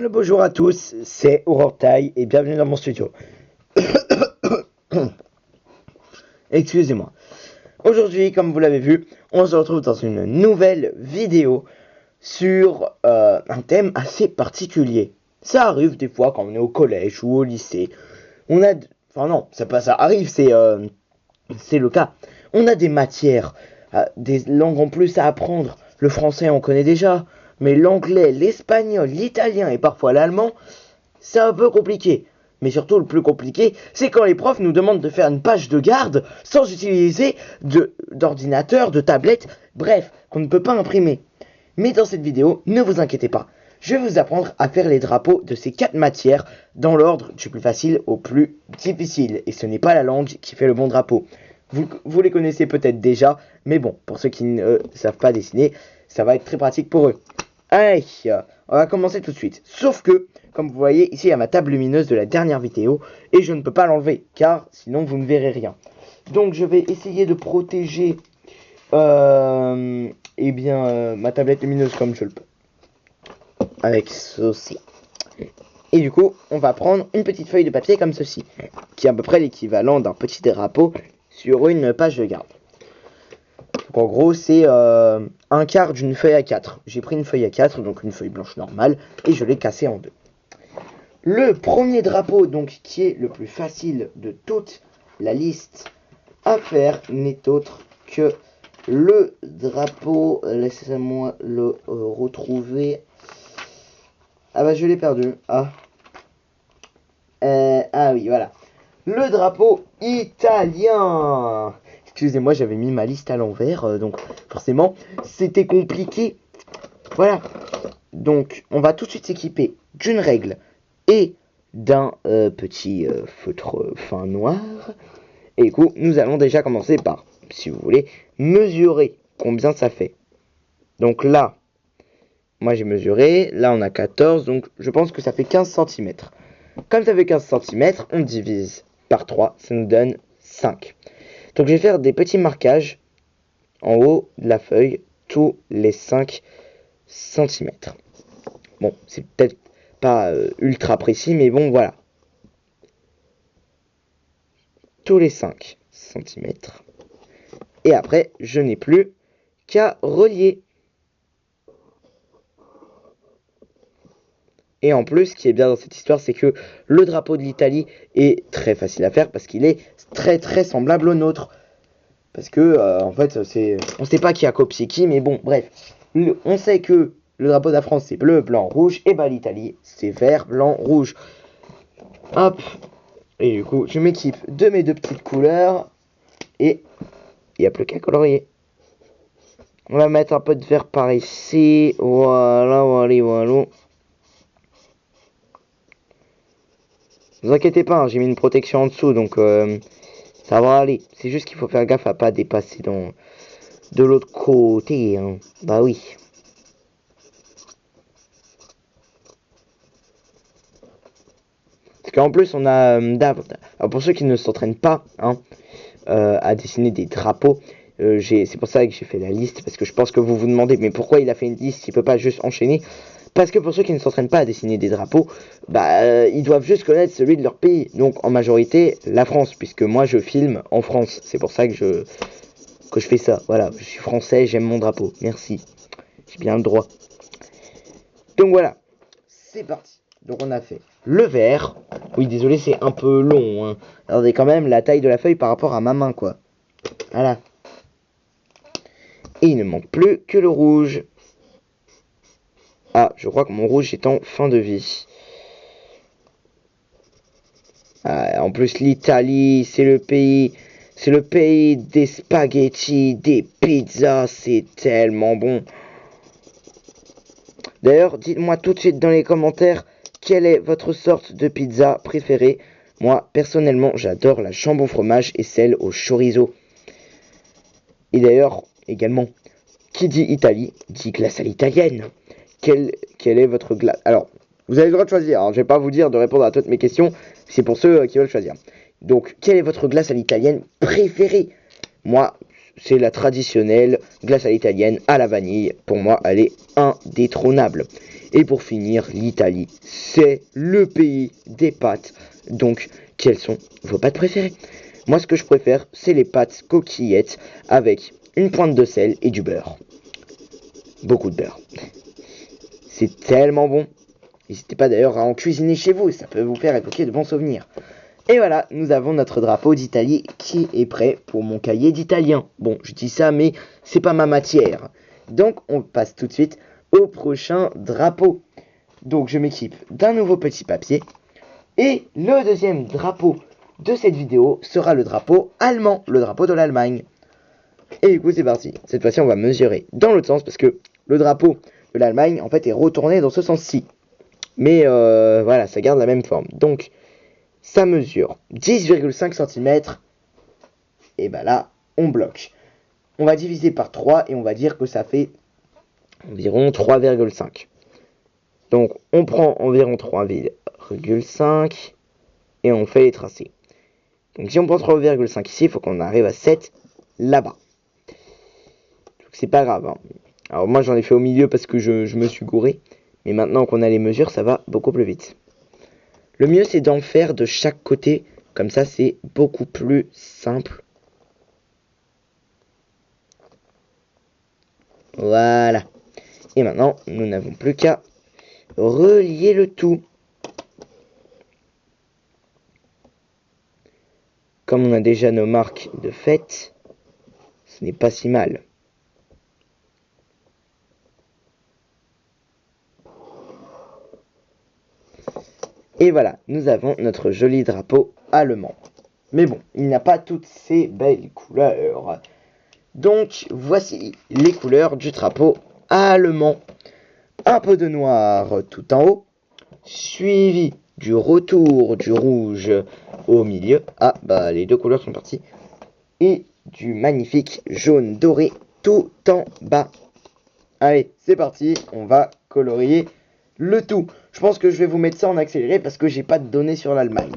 le bonjour à tous, c'est Aurore Taille et bienvenue dans mon studio. Excusez-moi. Aujourd'hui, comme vous l'avez vu, on se retrouve dans une nouvelle vidéo sur un thème assez particulier. Ça arrive des fois quand on est au collège ou au lycée. Enfin non, ça arrive, c'est le cas. On a des matières, des langues en plus à apprendre. Le français, on connaît déjà. Mais l'anglais, l'espagnol, l'italien et parfois l'allemand, c'est un peu compliqué. Mais surtout, le plus compliqué, c'est quand les profs nous demandent de faire une page de garde sans utiliser d'ordinateur, de tablette, bref, qu'on ne peut pas imprimer. Mais dans cette vidéo, ne vous inquiétez pas. Je vais vous apprendre à faire les drapeaux de ces 4 matières dans l'ordre du plus facile au plus difficile. Et ce n'est pas la langue qui fait le bon drapeau. Vous les connaissez peut-être déjà, mais bon, pour ceux qui ne savent pas dessiner, ça va être très pratique pour eux. Allez, on va commencer tout de suite. Sauf que, comme vous voyez, ici il y a ma table lumineuse de la dernière vidéo, et je ne peux pas l'enlever, car sinon vous ne verrez rien. Donc je vais essayer de protéger ma tablette lumineuse comme je le peux. Avec ceci. Et du coup, on va prendre une petite feuille de papier comme ceci, qui est à peu près l'équivalent d'un petit drapeau sur une page de garde. Donc en gros, c'est un quart d'une feuille A4. J'ai pris une feuille A4, donc une feuille blanche normale, et je l'ai cassée en deux. Le premier drapeau, donc, qui est le plus facile de toute la liste à faire, n'est autre que le drapeau. Laissez-moi le retrouver. Ah bah je l'ai perdu. Ah oui, voilà. Le drapeau italien. Excusez-moi, j'avais mis ma liste à l'envers, donc forcément, c'était compliqué. Voilà. Donc, on va tout de suite s'équiper d'une règle et d'un petit feutre fin noir. Et du coup, nous allons déjà commencer par, si vous voulez, mesurer combien ça fait. Donc là, moi j'ai mesuré, là on a 14, donc je pense que ça fait 15 cm. Comme ça fait 15 cm, on divise par 3, ça nous donne 5. Donc je vais faire des petits marquages en haut de la feuille tous les 5 cm. Bon, c'est peut-être pas ultra précis, mais bon, voilà. Tous les 5 cm. Et après, je n'ai plus qu'à relier. Et en plus, ce qui est bien dans cette histoire, c'est que le drapeau de l'Italie est très facile à faire parce qu'il est très très semblable au nôtre. Parce que, en fait, on sait pas qui a copié qui, mais bon, bref. On sait que le drapeau de la France, c'est bleu, blanc, rouge, et bah l'Italie, c'est vert, blanc, rouge. Hop. Et du coup, je m'équipe de mes deux petites couleurs, et il n'y a plus qu'à colorier. On va mettre un peu de vert par ici, voilà. Ne vous inquiétez pas, hein, j'ai mis une protection en dessous, donc ça va aller. C'est juste qu'il faut faire gaffe à pas dépasser de l'autre côté. Hein. Bah oui. Parce qu'en plus, on a... alors pour ceux qui ne s'entraînent pas à dessiner des drapeaux, c'est pour ça que j'ai fait la liste, parce que je pense que vous vous demandez, mais pourquoi il a fait une liste, il peut pas juste enchaîner? Parce que pour ceux qui ne s'entraînent pas à dessiner des drapeaux, ils doivent juste connaître celui de leur pays. Donc en majorité, la France, puisque moi je filme en France. C'est pour ça que je fais ça. Voilà, je suis français, j'aime mon drapeau. Merci. J'ai bien le droit. Donc voilà, c'est parti. Donc on a fait le vert. Oui, désolé, c'est un peu long. Hein. Regardez quand même la taille de la feuille par rapport à ma main, quoi. Voilà. Et il ne manque plus que le rouge. Ah, je crois que mon rouge est en fin de vie. Ah, en plus, l'Italie, c'est le pays des spaghettis, des pizzas, c'est tellement bon. D'ailleurs, dites-moi tout de suite dans les commentaires quelle est votre sorte de pizza préférée. Moi, personnellement, j'adore la jambon fromage et celle au chorizo. Et d'ailleurs, également, qui dit Italie, dit glace à l'italienne. Quelle est votre glace? Alors, vous avez le droit de choisir, hein. Je vais pas vous dire de répondre à toutes mes questions, c'est pour ceux qui veulent choisir. Donc, quelle est votre glace à l'italienne préférée? Moi, c'est la traditionnelle glace à l'italienne à la vanille. Pour moi, elle est indétrônable. Et pour finir, l'Italie, c'est le pays des pâtes. Donc, quelles sont vos pâtes préférées? Moi, ce que je préfère, c'est les pâtes coquillettes avec une pointe de sel et du beurre. Beaucoup de beurre. C'est tellement bon. N'hésitez pas d'ailleurs à en cuisiner chez vous, ça peut vous faire évoquer de bons souvenirs. Et voilà, nous avons notre drapeau d'Italie qui est prêt pour mon cahier d'italien. Bon, je dis ça, mais c'est pas ma matière. Donc, on passe tout de suite au prochain drapeau. Donc, je m'équipe d'un nouveau petit papier. Et le deuxième drapeau de cette vidéo sera le drapeau allemand, le drapeau de l'Allemagne. Et du coup, c'est parti. Cette fois-ci, on va mesurer dans l'autre sens parce que le drapeau de l'Allemagne, en fait, est retourné dans ce sens-ci. Mais voilà, ça garde la même forme. Donc, ça mesure 10,5 cm. Et ben là, on bloque. On va diviser par 3 et on va dire que ça fait environ 3,5. Donc, on prend environ 3,5 et on fait les tracés. Donc, si on prend 3,5 ici, il faut qu'on arrive à 7 là-bas. Donc, c'est pas grave. Hein. Alors, moi, j'en ai fait au milieu parce que je me suis gouré. Mais maintenant qu'on a les mesures, ça va beaucoup plus vite. Le mieux, c'est d'en faire de chaque côté. Comme ça, c'est beaucoup plus simple. Voilà. Et maintenant, nous n'avons plus qu'à relier le tout. Comme on a déjà nos marques de fête, ce n'est pas si mal. Et voilà, nous avons notre joli drapeau allemand. Mais bon, il n'a pas toutes ces belles couleurs. Donc, voici les couleurs du drapeau allemand. Un peu de noir tout en haut, suivi du retour du rouge au milieu. Ah, bah les deux couleurs sont parties. Et du magnifique jaune doré tout en bas. Allez, c'est parti, on va colorier le tout. Je pense que je vais vous mettre ça en accéléré parce que j'ai pas de données sur l'Allemagne.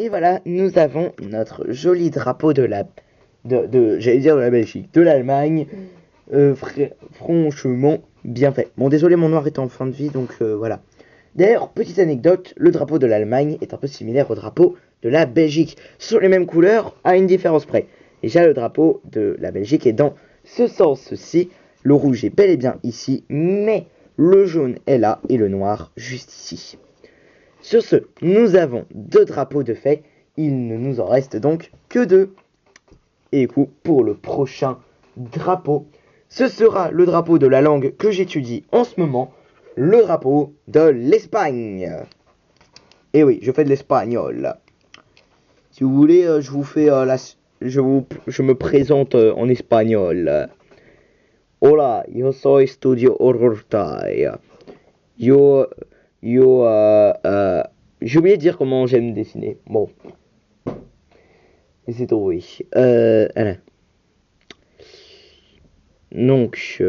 Et voilà, nous avons notre joli drapeau de la... j'allais dire de la Belgique, de l'Allemagne. Franchement, bien fait. Bon, désolé, mon noir est en fin de vie, donc voilà. D'ailleurs, petite anecdote, le drapeau de l'Allemagne est un peu similaire au drapeau de la Belgique. Ce sont les mêmes couleurs, à une différence près. Déjà, le drapeau de la Belgique est dans ce sens-ci. Le rouge est bel et bien ici, mais le jaune est là et le noir juste ici. Sur ce, nous avons deux drapeaux de fait. Il ne nous en reste donc que deux. Et du coup, pour le prochain drapeau, ce sera le drapeau de la langue que j'étudie en ce moment, le drapeau de l'Espagne. Et oui, je fais de l'espagnol. Si vous voulez, je vous fais je me présente en espagnol. Hola, yo soy Studio Horrortai. J'ai oublié de dire comment j'aime dessiner. Bon. Et c'est tout, oui. Voilà. Donc,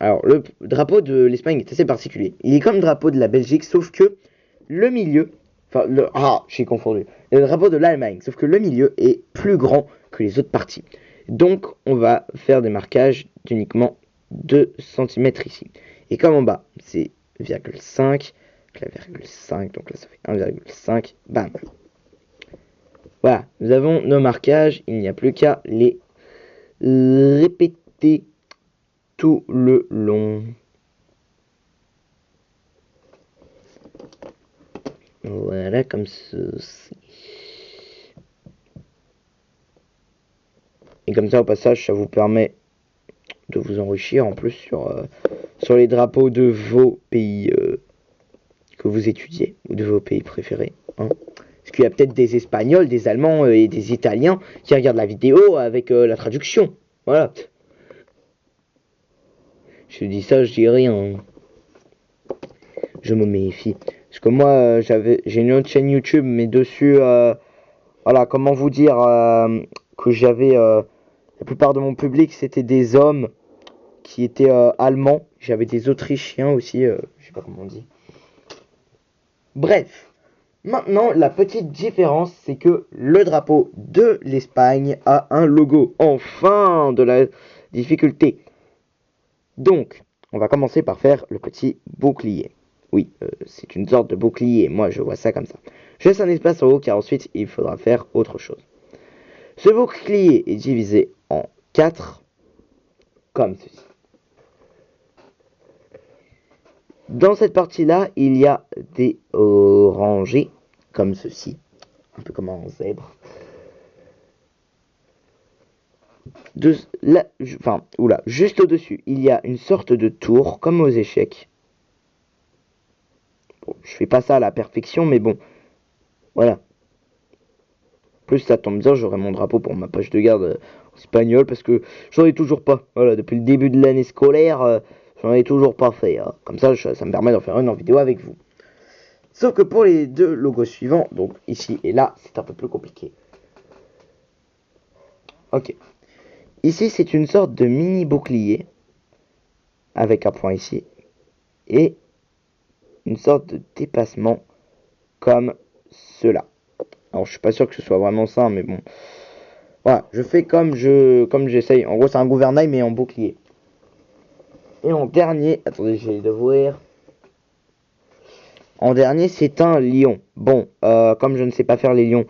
alors, le drapeau de l'Espagne est assez particulier. Il est comme le drapeau de la Belgique, sauf que le milieu... Enfin, j'ai confondu. Le drapeau de l'Allemagne, sauf que le milieu est plus grand que les autres parties. Donc, on va faire des marquages d'uniquement 2 cm ici. Et comme en bas, c'est 0,5, la 0,5, donc là ça fait 1,5, bam. Voilà, nous avons nos marquages, il n'y a plus qu'à les répéter tout le long. Voilà, comme ceci. Et comme ça, au passage, ça vous permet de vous enrichir en plus sur les drapeaux de vos pays que vous étudiez, ou de vos pays préférés. Hein. Parce qu'il y a peut-être des Espagnols, des Allemands et des Italiens qui regardent la vidéo avec la traduction. Voilà. Je dis ça, je dis rien. Je me méfie. Parce que moi, j'ai une autre chaîne YouTube, mais dessus, voilà, comment vous dire que j'avais... la plupart de mon public, c'était des hommes qui étaient allemands. J'avais des Autrichiens aussi, je sais pas comment on dit. Bref. Maintenant, la petite différence, c'est que le drapeau de l'Espagne a un logo. Enfin, de la difficulté. Donc, on va commencer par faire le petit bouclier. Oui, c'est une sorte de bouclier. Moi, je vois ça comme ça. Je laisse un espace en haut car ensuite, il faudra faire autre chose. Ce bouclier est divisé en 4, comme ceci. Dans cette partie-là, il y a des rangées, comme ceci. Un peu comme un zèbre. Juste au-dessus, il y a une sorte de tour, comme aux échecs. Bon, je fais pas ça à la perfection, mais bon. Voilà. Plus ça tombe bien, j'aurai mon drapeau pour ma page de garde espagnole, parce que j'en ai toujours pas. Voilà, depuis le début de l'année scolaire, j'en ai toujours pas fait. Hein. Comme ça me permet d'en faire une en vidéo avec vous. Sauf que pour les deux logos suivants, donc ici et là, c'est un peu plus compliqué. Ok. Ici, c'est une sorte de mini bouclier, avec un point ici, et une sorte de dépassement, comme cela. Alors, je suis pas sûr que ce soit vraiment ça, mais bon. Voilà, je fais comme j'essaye. En gros, c'est un gouvernail, mais en bouclier. Et en dernier, attendez, j'ai d'ouvrir. En dernier, c'est un lion. Bon, comme je ne sais pas faire les lions,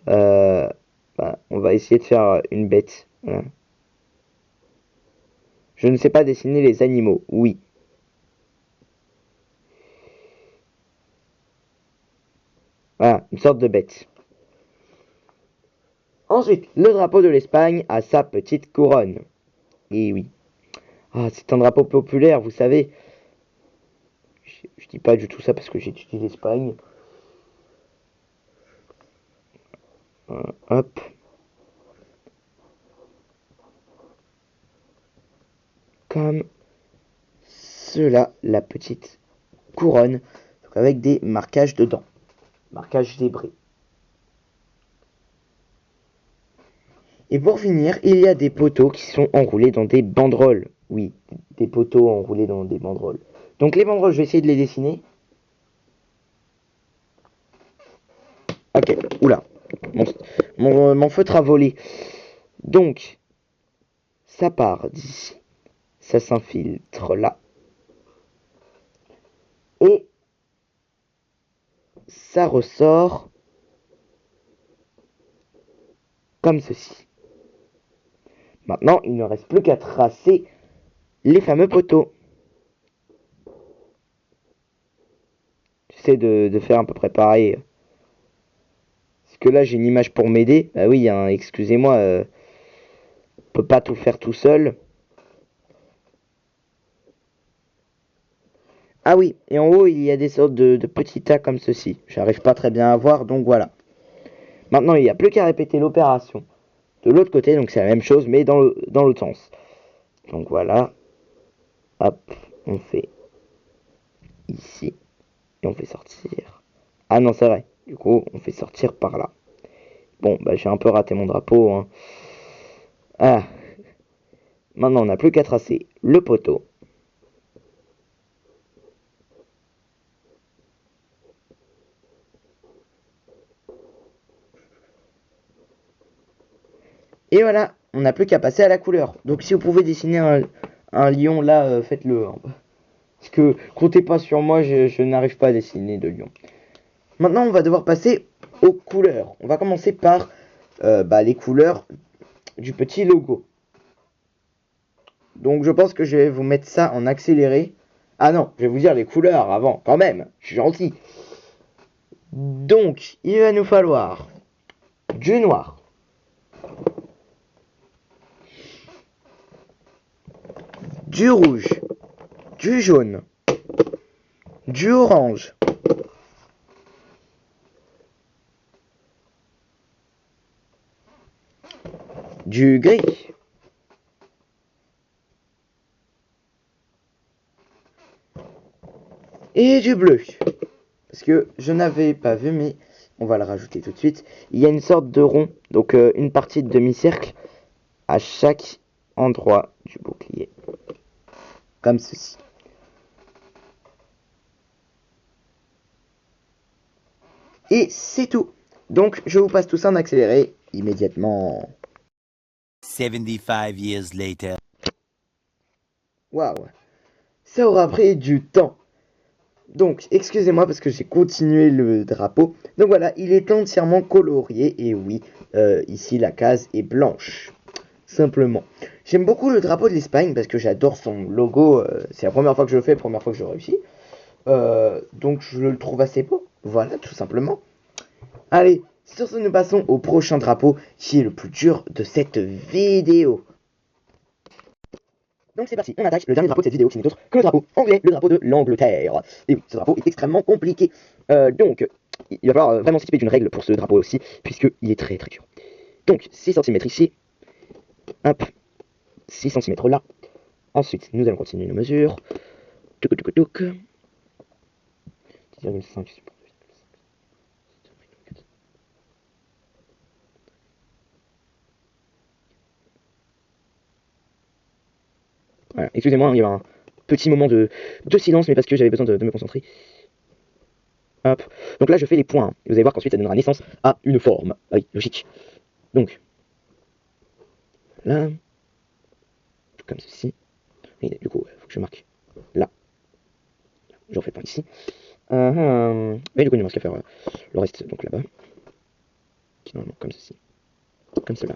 on va essayer de faire une bête. Voilà. Je ne sais pas dessiner les animaux. Oui. Voilà, une sorte de bête. Ensuite, le drapeau de l'Espagne a sa petite couronne. Et oui. Ah, c'est un drapeau populaire, vous savez. Je dis pas du tout ça parce que j'étudie l'Espagne. Hop. Comme cela, la petite couronne. Donc avec des marquages dedans. Marquages zébrés. Et pour finir, il y a des poteaux qui sont enroulés dans des banderoles. Oui, des poteaux enroulés dans des banderoles. Donc les banderoles, je vais essayer de les dessiner. Ok, oula. Mon feutre a volé. Donc, ça part d'ici. Ça s'infiltre là. Et ça ressort comme ceci. Maintenant, il ne reste plus qu'à tracer les fameux poteaux. J'essaie de faire à peu près pareil. Parce que là, j'ai une image pour m'aider. Bah oui, hein, excusez-moi, on peut pas tout faire tout seul. Ah oui, et en haut, il y a des sortes de petits tas comme ceci. J'arrive pas très bien à voir, donc voilà. Maintenant, il n'y a plus qu'à répéter l'opération de l'autre côté, donc c'est la même chose, mais dans l'autre sens. Donc voilà. Hop, on fait ici. Et on fait sortir. Ah non, c'est vrai. Du coup, on fait sortir par là. Bon, bah j'ai un peu raté mon drapeau. Hein. Ah. Maintenant, on n'a plus qu'à tracer le poteau. Et voilà, on n'a plus qu'à passer à la couleur. Donc si vous pouvez dessiner un lion là, faites-le. Hein. Parce que comptez pas sur moi, je n'arrive pas à dessiner de lion. Maintenant, on va devoir passer aux couleurs. On va commencer par les couleurs du petit logo. Donc je pense que je vais vous mettre ça en accéléré. Ah non, je vais vous dire les couleurs avant, quand même. Je suis gentil. Donc, il va nous falloir du noir, du rouge, du jaune, du orange, du gris, et du bleu. Parce que je n'avais pas vu, mais on va le rajouter tout de suite. Il y a une sorte de rond, donc une partie de demi-cercle à chaque endroit du bouclier. Comme ceci. Et c'est tout. Donc je vous passe tout ça en accéléré immédiatement. 75 years later. Waouh. Ça aura pris du temps. Donc, excusez-moi parce que j'ai continué le drapeau. Donc voilà, il est entièrement colorié. Et oui, ici la case est blanche. Simplement. J'aime beaucoup le drapeau de l'Espagne parce que j'adore son logo. C'est la première fois que je le fais, la première fois que je réussis. Donc je le trouve assez beau. Voilà, tout simplement. Allez, sur ce, nous passons au prochain drapeau qui est le plus dur de cette vidéo. Donc c'est parti, on attaque le dernier drapeau de cette vidéo qui n'est autre que le drapeau anglais, le drapeau de l'Angleterre. Et oui, ce drapeau est extrêmement compliqué. Donc, il va falloir vraiment s'équiper d'une règle pour ce drapeau aussi, puisqu'il est très très dur. Donc, 6 cm ici. Hop, 6 cm là. Ensuite, nous allons continuer nos mesures. Touc, touc, touc. 10,5. Voilà, excusez-moi, il y a un petit moment de silence, mais parce que j'avais besoin de me concentrer. Hop. Donc là, je fais les points. Vous allez voir qu'ensuite, ça donnera naissance à une forme. Ah oui, logique. Donc, là, comme ceci. Et du coup, il faut que je marque là. Je refais le point ici. Mais du coup, il ne me reste qu'à faire le reste, donc là-bas. Qui normalement, comme ceci. Comme cela.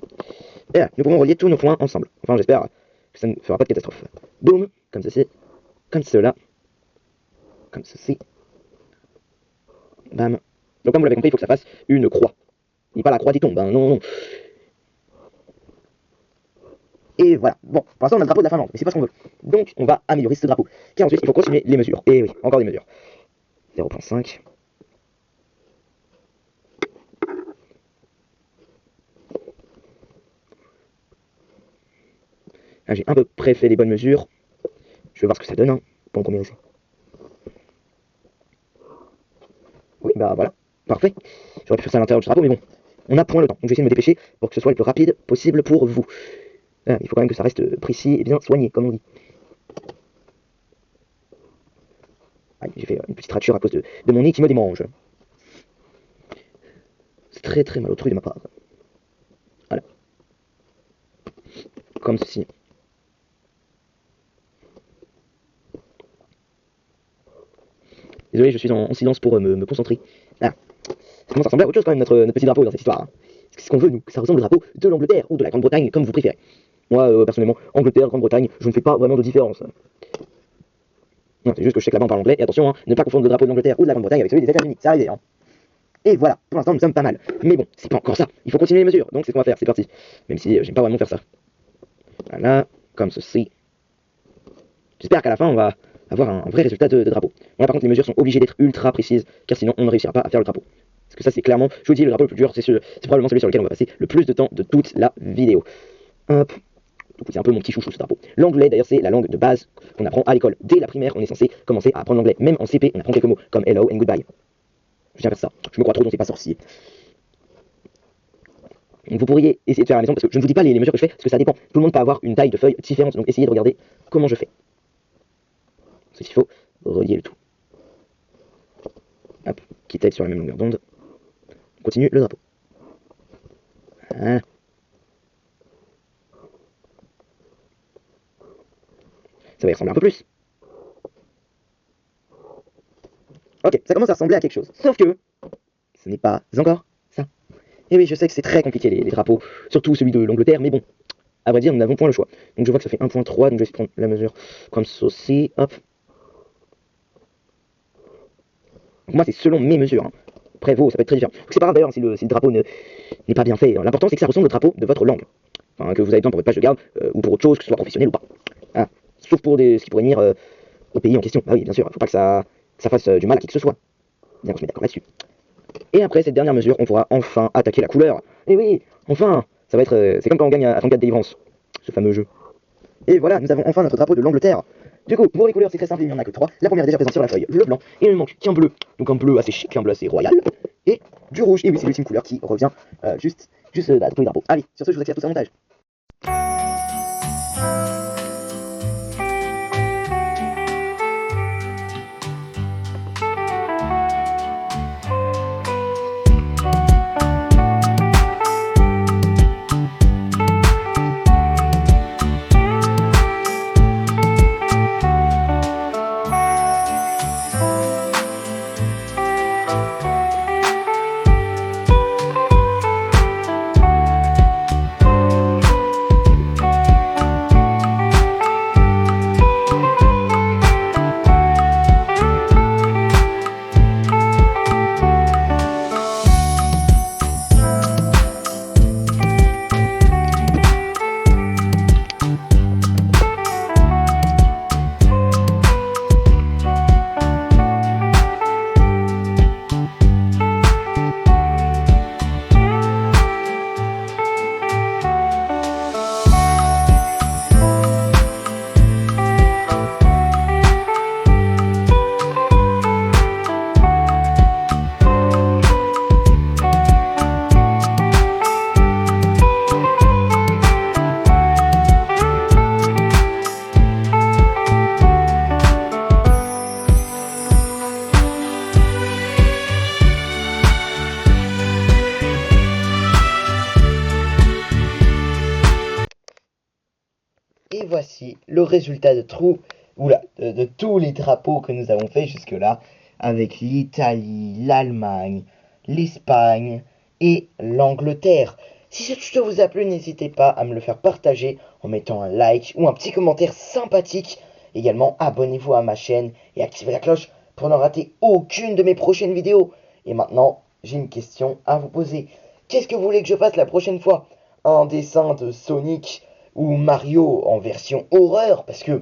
Et là, nous pourrons relier tous nos points ensemble. Enfin, j'espère que ça ne fera pas de catastrophe. Boum, comme ceci. Comme cela. Comme ceci. Bam. Donc, comme vous l'avez compris, il faut que ça fasse une croix. Et pas la croix qui tombe, hein. Non, non. Et voilà. Bon, pour l'instant, on a le drapeau de la Finlande, mais c'est pas ce qu'on veut. Donc, on va améliorer ce drapeau. Car ensuite, il faut continuer les mesures. Et oui, encore des mesures. 0,5. Là, j'ai à peu près fait les bonnes mesures. Je vais voir ce que ça donne. Hein. Bon, combien c'est. Oui, bah voilà. Parfait. J'aurais pu faire ça à l'intérieur du drapeau, mais bon. On a point le temps. Donc, je vais essayer de me dépêcher pour que ce soit le plus rapide possible pour vous. Il faut quand même que ça reste précis et bien soigné, comme on dit. J'ai fait une petite rature à cause de mon nez qui me démange. C'est très très malotru de ma part. Voilà. Comme ceci. Désolé, je suis en silence pour me concentrer. Ah. Ça commence à ressembler à autre chose quand même, notre petit drapeau dans cette histoire. Hein. C'est ce qu'on veut, nous, que ça ressemble au drapeau de l'Angleterre ou de la Grande-Bretagne, comme vous préférez. Moi, personnellement, Angleterre, Grande-Bretagne, je ne fais pas vraiment de différence. Non, c'est juste que je sais que là-bas on parle anglais, et attention, hein, ne pas confondre le drapeau de l'Angleterre ou de la Grande-Bretagne avec celui des États-Unis, c'est arrivé. Hein. Et voilà, pour l'instant nous sommes pas mal. Mais bon, c'est pas encore ça, il faut continuer les mesures, donc c'est ce qu'on va faire, c'est parti. Même si j'aime pas vraiment faire ça. Voilà, comme ceci. J'espère qu'à la fin on va avoir un vrai résultat de drapeau. Bon, là par contre les mesures sont obligées d'être ultra précises, car sinon on ne réussira pas à faire le drapeau. Parce que ça c'est clairement, je vous dis, le drapeau le plus dur, c'est probablement celui sur lequel on va passer le plus de temps de toute la vidéo. Hop. C'est un peu mon petit chouchou ce drapeau. L'anglais d'ailleurs c'est la langue de base qu'on apprend à l'école. Dès la primaire on est censé commencer à apprendre l'anglais. Même en CP on apprend quelques mots comme hello and goodbye. Je viens faire ça. Je me crois trop, donc c'est pas sorcier. Donc vous pourriez essayer de faire à la maison, parce que je ne vous dis pas les mesures que je fais, parce que ça dépend. Tout le monde peut avoir une taille de feuille différente, donc essayez de regarder comment je fais. C'est qu'il faut relier le tout. Hop, quitte à être sur la même longueur d'onde. On continue le drapeau. Voilà. Ça va y ressembler un peu plus. Ok, ça commence à ressembler à quelque chose. Sauf que ce n'est pas encore ça. Et oui, je sais que c'est très compliqué les drapeaux, surtout celui de l'Angleterre, mais bon, à vrai dire, nous n'avons point le choix. Donc je vois que ça fait 1.3, donc je vais essayer de prendre la mesure comme ceci, hop. Donc moi, c'est selon mes mesures. Hein. Après, vous, ça peut être très différent. C'est pas grave d'ailleurs si le drapeau n'est pas bien fait. L'important, c'est que ça ressemble au drapeau de votre langue. Enfin, que vous avez besoin pour votre page de garde, ou pour autre chose, que ce soit professionnel ou pas. Ah. Sauf pour ce qui pourrait nuire au pays en question. Ah oui, bien sûr, il faut pas que ça fasse du mal à qui que ce soit. Bien qu'on se mette d'accord là-dessus. Et après cette dernière mesure, on pourra enfin attaquer la couleur. Et oui, enfin, ça va être, c'est comme quand on gagne à 34 délivrance, ce fameux jeu. Et voilà, nous avons enfin notre drapeau de l'Angleterre. Du coup, pour les couleurs, c'est très simple, il n'y en a que 3. La première est déjà présente sur la feuille, le blanc, et il ne manque qu'un bleu. Donc un bleu assez chic, un bleu assez royal, et du rouge. Et oui, c'est l'ultime couleur qui revient juste dans tous les drapeaux. Allez, sur ce, je vous accélère tout ça au montage. Et voici le résultat de tous les drapeaux que nous avons fait jusque-là, avec l'Italie, l'Allemagne, l'Espagne et l'Angleterre. Si cette vidéo vous a plu, n'hésitez pas à me le faire partager en mettant un like ou un petit commentaire sympathique. Également, abonnez-vous à ma chaîne et activez la cloche pour ne rater aucune de mes prochaines vidéos. Et maintenant, j'ai une question à vous poser. Qu'est-ce que vous voulez que je fasse la prochaine fois? Un dessin de Sonic ou Mario en version horreur, parce que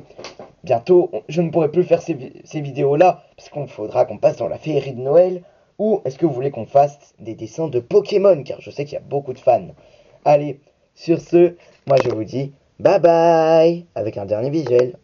bientôt je ne pourrai plus faire ces vidéos-là, parce qu'il faudra qu'on passe dans la féerie de Noël, ou est-ce que vous voulez qu'on fasse des dessins de Pokémon, car je sais qu'il y a beaucoup de fans. Allez, sur ce, moi je vous dis bye bye, avec un dernier visuel.